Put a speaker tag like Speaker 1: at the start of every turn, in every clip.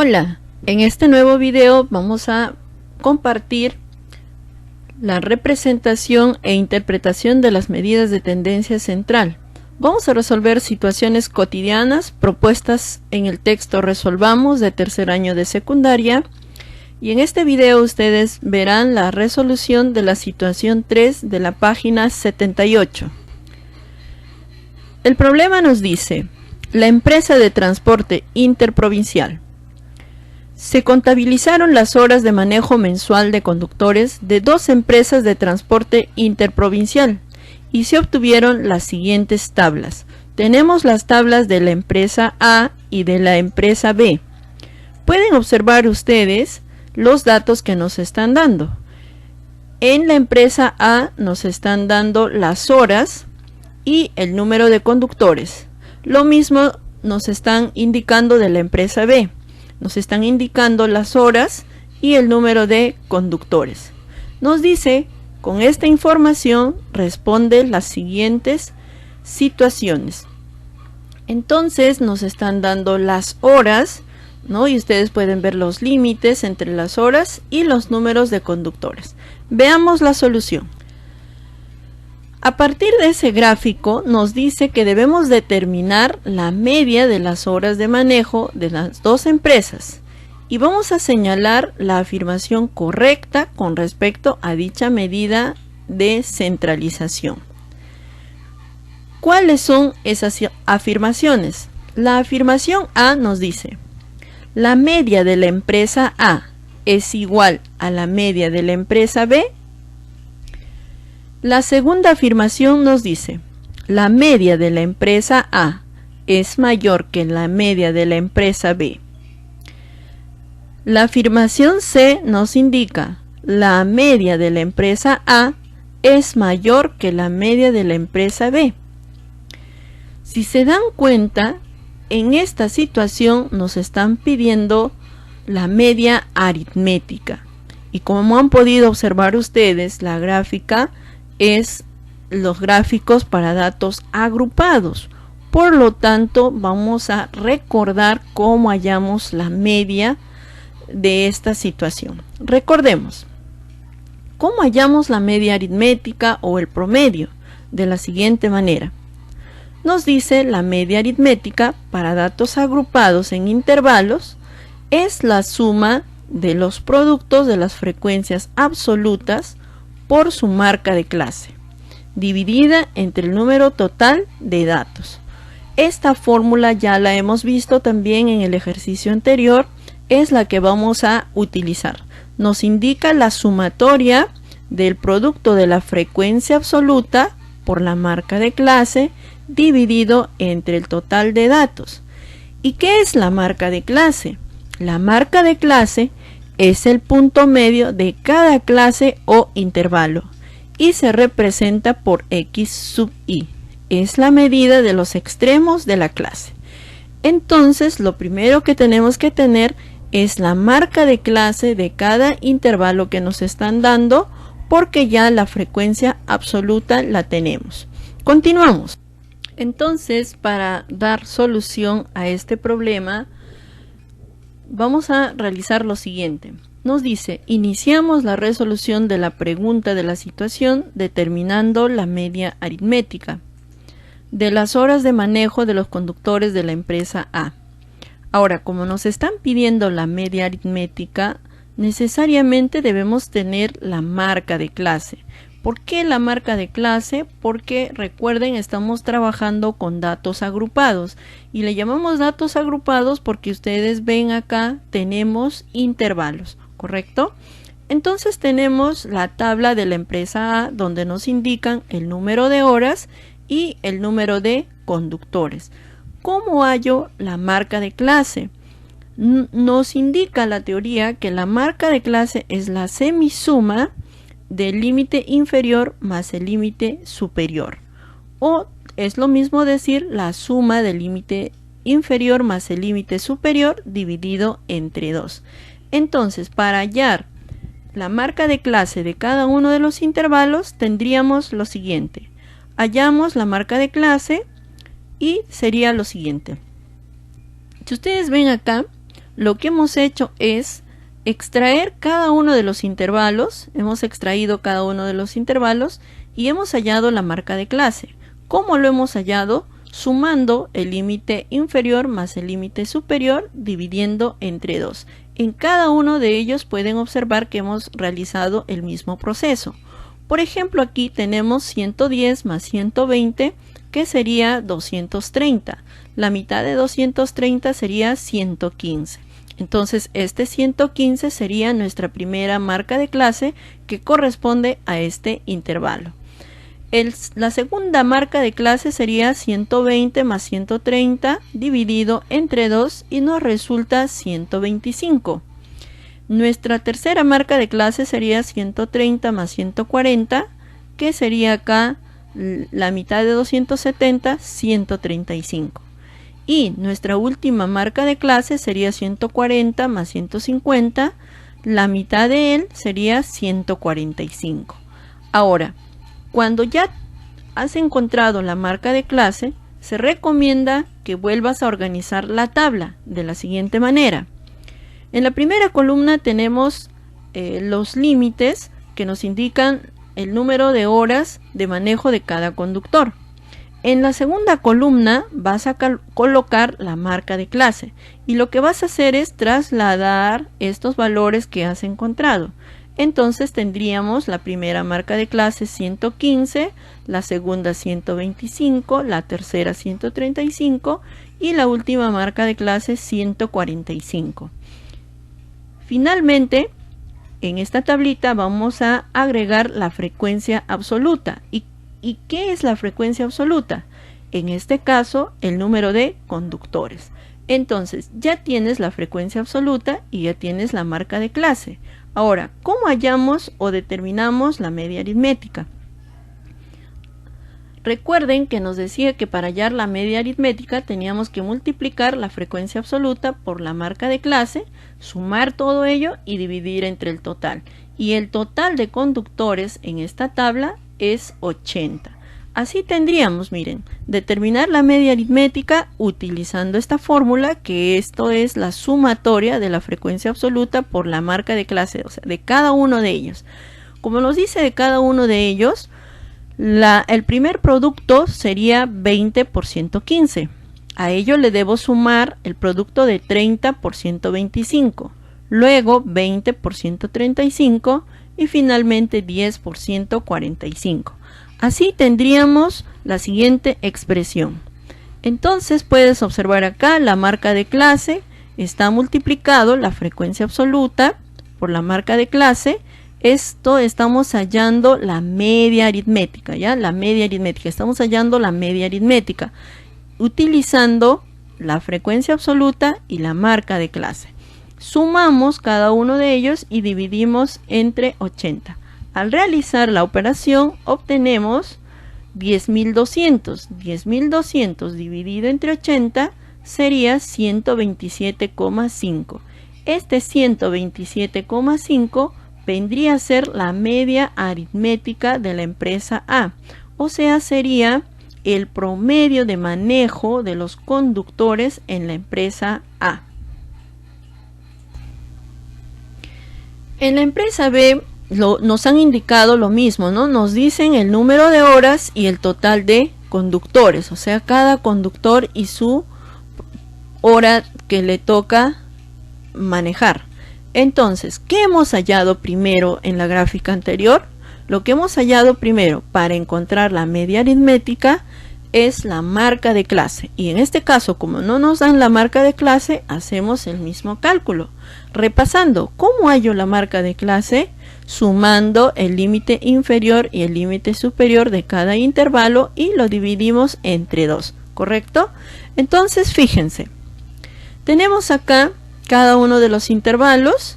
Speaker 1: Hola, en este nuevo video vamos a compartir la representación e interpretación de las medidas de tendencia central. Vamos a resolver situaciones cotidianas propuestas en el texto Resolvamos de tercer año de secundaria, y en este video ustedes verán la resolución de la situación 3 de la página 78. El problema nos dice: la empresa de transporte interprovincial. Se contabilizaron las horas de manejo mensual de conductores de dos empresas de transporte interprovincial y se obtuvieron las siguientes tablas. Tenemos las tablas de la empresa A y de la empresa B. Pueden observar ustedes los datos que nos están dando. En la empresa A nos están dando las horas y el número de conductores. Lo mismo nos están indicando de la empresa B. Nos están indicando las horas y el número de conductores. Nos dice: con esta información responde las siguientes situaciones. Entonces nos están dando las horas, ¿no? Y ustedes pueden ver los límites entre las horas y los números de conductores. Veamos la solución. A partir de ese gráfico nos dice que debemos determinar la media de las horas de manejo de las dos empresas y vamos a señalar la afirmación correcta con respecto a dicha medida de centralización. ¿Cuáles son esas afirmaciones? La afirmación A nos dice: la media de la empresa A es igual a la media de la empresa B. La segunda afirmación nos dice: la media de la empresa A es mayor que la media de la empresa B. La afirmación C nos indica: la media de la empresa A es mayor que la media de la empresa B. Si se dan cuenta, en esta situación nos están pidiendo la media aritmética. Y como han podido observar ustedes, la gráfica es los gráficos para datos agrupados. Por lo tanto, vamos a recordar cómo hallamos la media de esta situación. Recordemos, ¿cómo hallamos la media aritmética o el promedio? De la siguiente manera. Nos dice: la media aritmética para datos agrupados en intervalos es la suma de los productos de las frecuencias absolutas por su marca de clase, dividida entre el número total de datos. Esta fórmula ya la hemos visto también en el ejercicio anterior, es la que vamos a utilizar. Nos indica la sumatoria del producto de la frecuencia absoluta por la marca de clase dividido entre el total de datos. ¿Y qué es la marca de clase? La marca de clase es el punto medio de cada clase o intervalo y se representa por x sub i. Es la medida de los extremos de la clase. Entonces, lo primero que tenemos que tener es la marca de clase de cada intervalo que nos están dando, porque ya la frecuencia absoluta la tenemos. Continuamos. Entonces, para dar solución a este problema, vamos a realizar lo siguiente. Nos dice: iniciamos la resolución de la pregunta de la situación determinando la media aritmética de las horas de manejo de los conductores de la empresa A. Ahora, como nos están pidiendo la media aritmética, necesariamente debemos tener la marca de clase. ¿Por qué la marca de clase? Porque recuerden, estamos trabajando con datos agrupados y le llamamos datos agrupados porque ustedes ven acá tenemos intervalos, ¿correcto? Entonces tenemos la tabla de la empresa A donde nos indican el número de horas y el número de conductores. ¿Cómo hallo la marca de clase? Nos indica la teoría que la marca de clase es la semisuma del límite inferior más el límite superior, o es lo mismo decir la suma del límite inferior más el límite superior dividido entre 2. Entonces, para hallar la marca de clase de cada uno de los intervalos tendríamos lo siguiente: hallamos la marca de clase y sería lo siguiente. Si ustedes ven acá, lo que hemos hecho es extraer cada uno de los intervalos, hemos extraído cada uno de los intervalos y hemos hallado la marca de clase. ¿Cómo lo hemos hallado? Sumando el límite inferior más el límite superior, dividiendo entre 2. En cada uno de ellos pueden observar que hemos realizado el mismo proceso. Por ejemplo, aquí tenemos 110 más 120, que sería 230. La mitad de 230 sería 115. Entonces, este 115 sería nuestra primera marca de clase que corresponde a este intervalo. La segunda marca de clase sería 120 más 130 dividido entre 2 y nos resulta 125. Nuestra tercera marca de clase sería 130 más 140, que sería acá la mitad de 270, 135. Y nuestra última marca de clase sería 140 más 150, la mitad de él sería 145. Ahora, cuando ya has encontrado la marca de clase, se recomienda que vuelvas a organizar la tabla de la siguiente manera. En la primera columna tenemos los límites que nos indican el número de horas de manejo de cada conductor. En la segunda columna vas a colocar la marca de clase y lo que vas a hacer es trasladar estos valores que has encontrado. Entonces tendríamos la primera marca de clase 115, la segunda 125, la tercera 135 y la última marca de clase 145. Finalmente, en esta tablita vamos a agregar la frecuencia absoluta. ¿Y qué es la frecuencia absoluta? En este caso, el número de conductores. Entonces, ya tienes la frecuencia absoluta y ya tienes la marca de clase. Ahora, ¿cómo hallamos o determinamos la media aritmética? Recuerden que nos decía que para hallar la media aritmética teníamos que multiplicar la frecuencia absoluta por la marca de clase, sumar todo ello y dividir entre el total. Y el total de conductores en esta tabla es 80. Así tendríamos, miren, determinar la media aritmética utilizando esta fórmula, que esto es la sumatoria de la frecuencia absoluta por la marca de clase, o sea, de cada uno de ellos. Como nos dice de cada uno de ellos, el primer producto sería 20 por 115. A ello le debo sumar el producto de 30 por 125, luego 20 por 135 y finalmente 10 por 145. Así tendríamos la siguiente expresión. Entonces puedes observar acá la marca de clase, está multiplicado la frecuencia absoluta por la marca de clase. Esto estamos hallando la media aritmética, ¿ya? La media aritmética, estamos hallando la media aritmética utilizando la frecuencia absoluta y la marca de clase. Sumamos cada uno de ellos y dividimos entre 80. Al realizar la operación obtenemos 10.200. 10.200 dividido entre 80 sería 127,5. Este 127,5 vendría a ser la media aritmética de la empresa A. O sea, sería el promedio de manejo de los conductores en la empresa A. En la empresa B nos han indicado lo mismo, ¿no? Nos dicen el número de horas y el total de conductores, o sea, cada conductor y su hora que le toca manejar. Entonces, ¿qué hemos hallado primero en la gráfica anterior? Lo que hemos hallado primero para encontrar la media aritmética es la marca de clase. Y en este caso, como no nos dan la marca de clase, hacemos el mismo cálculo. Repasando, ¿cómo hallo la marca de clase? Sumando el límite inferior y el límite superior de cada intervalo y lo dividimos entre 2, ¿correcto? Entonces, fíjense, tenemos acá cada uno de los intervalos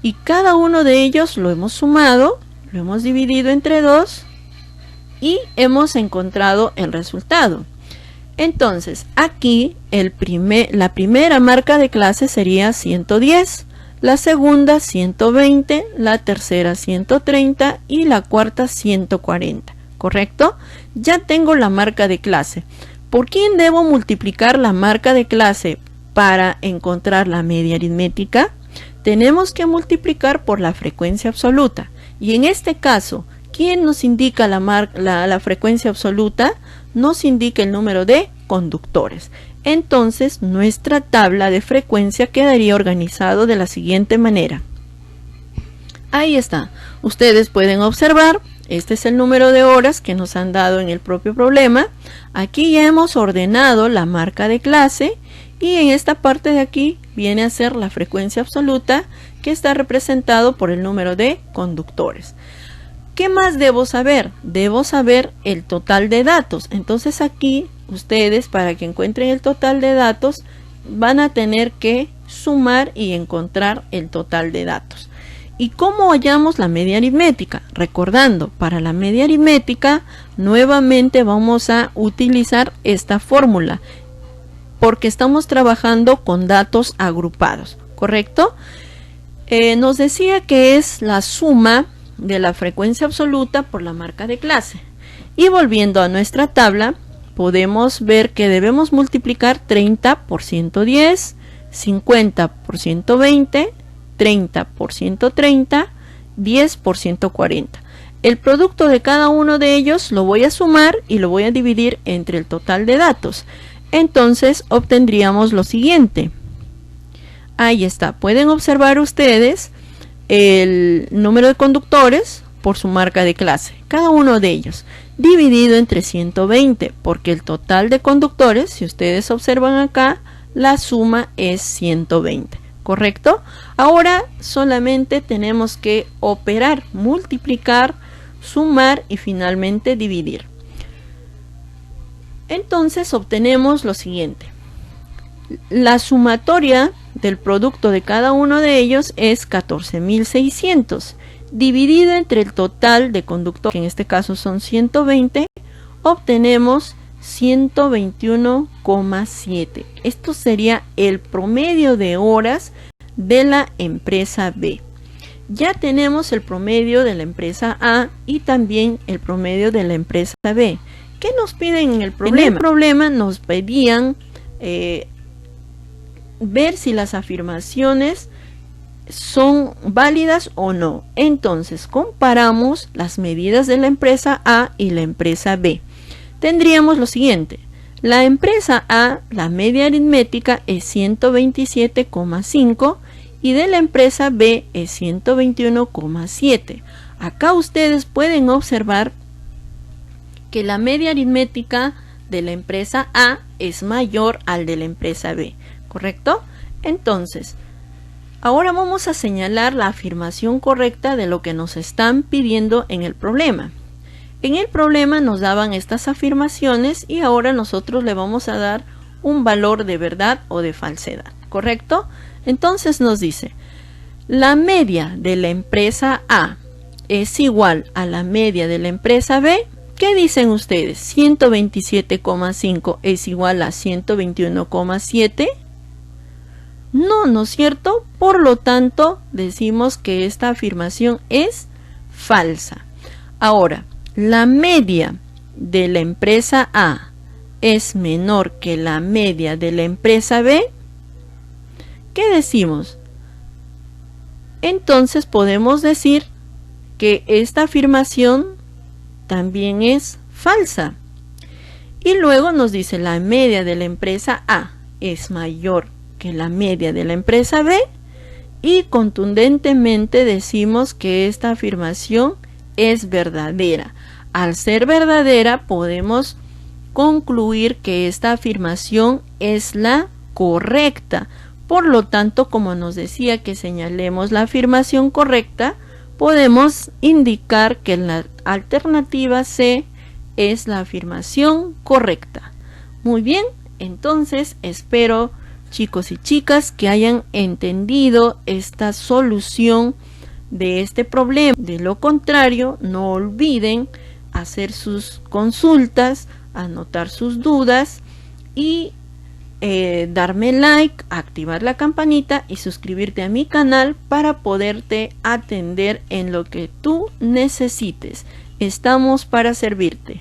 Speaker 1: y cada uno de ellos lo hemos sumado, lo hemos dividido entre 2 y hemos encontrado el resultado. Entonces, aquí la primera marca de clase sería 110, la segunda 120, la tercera 130 y la cuarta 140, ¿correcto? Ya tengo la marca de clase. ¿Por quién debo multiplicar la marca de clase? para encontrar la media aritmética, tenemos que multiplicar por la frecuencia absoluta. Y en este caso, ¿quién nos indica la frecuencia absoluta? Nos indica el número de conductores. Entonces, nuestra tabla de frecuencia quedaría organizado de la siguiente manera. Ahí está. Ustedes pueden observar, este es el número de horas que nos han dado en el propio problema. Aquí ya hemos ordenado la marca de clase y en esta parte de aquí viene a ser la frecuencia absoluta, que está representado por el número de conductores. ¿Qué más debo saber? Debo saber el total de datos. Entonces aquí ustedes, para que encuentren el total de datos, van a tener que sumar y encontrar el total de datos. ¿Y cómo hallamos la media aritmética? Recordando, para la media aritmética nuevamente vamos a utilizar esta fórmula, porque estamos trabajando con datos agrupados, ¿correcto? Nos decía que es la suma de la frecuencia absoluta por la marca de clase. Y volviendo a nuestra tabla, podemos ver que debemos multiplicar 30 por 110, 50 por 120, 30 por 130, 10 por 140. El producto de cada uno de ellos lo voy a sumar y lo voy a dividir entre el total de datos. Entonces obtendríamos lo siguiente. Ahí está. Pueden observar ustedes el número de conductores por su marca de clase, cada uno de ellos, dividido entre 120, porque el total de conductores, si ustedes observan acá, la suma es 120, ¿correcto? Ahora solamente tenemos que operar, multiplicar, sumar y finalmente dividir. Entonces obtenemos lo siguiente. La sumatoria del producto de cada uno de ellos es 14.600, dividido entre el total de conductores, que en este caso son 120, obtenemos 121,7. Esto sería el promedio de horas de la empresa B. Ya tenemos el promedio de la empresa A y también el promedio de la empresa B. ¿Qué nos piden en el problema? En el problema nos pedían ver si las afirmaciones son válidas o no. Entonces comparamos las medidas de la empresa A y la empresa B. Tendríamos lo siguiente. La empresa A, la media aritmética es 127,5 y de la empresa B es 121,7. Acá ustedes pueden observar que la media aritmética de la empresa A es mayor al de la empresa B, ¿correcto? Entonces, ahora vamos a señalar la afirmación correcta de lo que nos están pidiendo en el problema. En el problema nos daban estas afirmaciones y ahora nosotros le vamos a dar un valor de verdad o de falsedad, ¿correcto? Entonces nos dice, la media de la empresa A es igual a la media de la empresa B. ¿Qué dicen ustedes? 127,5 es igual a 121,7. No, ¿no es cierto? Por lo tanto, decimos que esta afirmación es falsa. Ahora, la media de la empresa A es menor que la media de la empresa B. ¿Qué decimos? Entonces podemos decir que esta afirmación también es falsa. Y luego nos dice la media de la empresa A es mayor que la media de la empresa B y contundentemente decimos que esta afirmación es verdadera. Al ser verdadera podemos concluir que esta afirmación es la correcta. Por lo tanto, como nos decía que señalemos la afirmación correcta, podemos indicar que la alternativa C es la afirmación correcta. Muy bien, entonces espero, chicos y chicas, que hayan entendido esta solución de este problema. De lo contrario, no olviden hacer sus consultas, anotar sus dudas y darme like, activar la campanita y suscribirte a mi canal para poderte atender en lo que tú necesites. Estamos para servirte.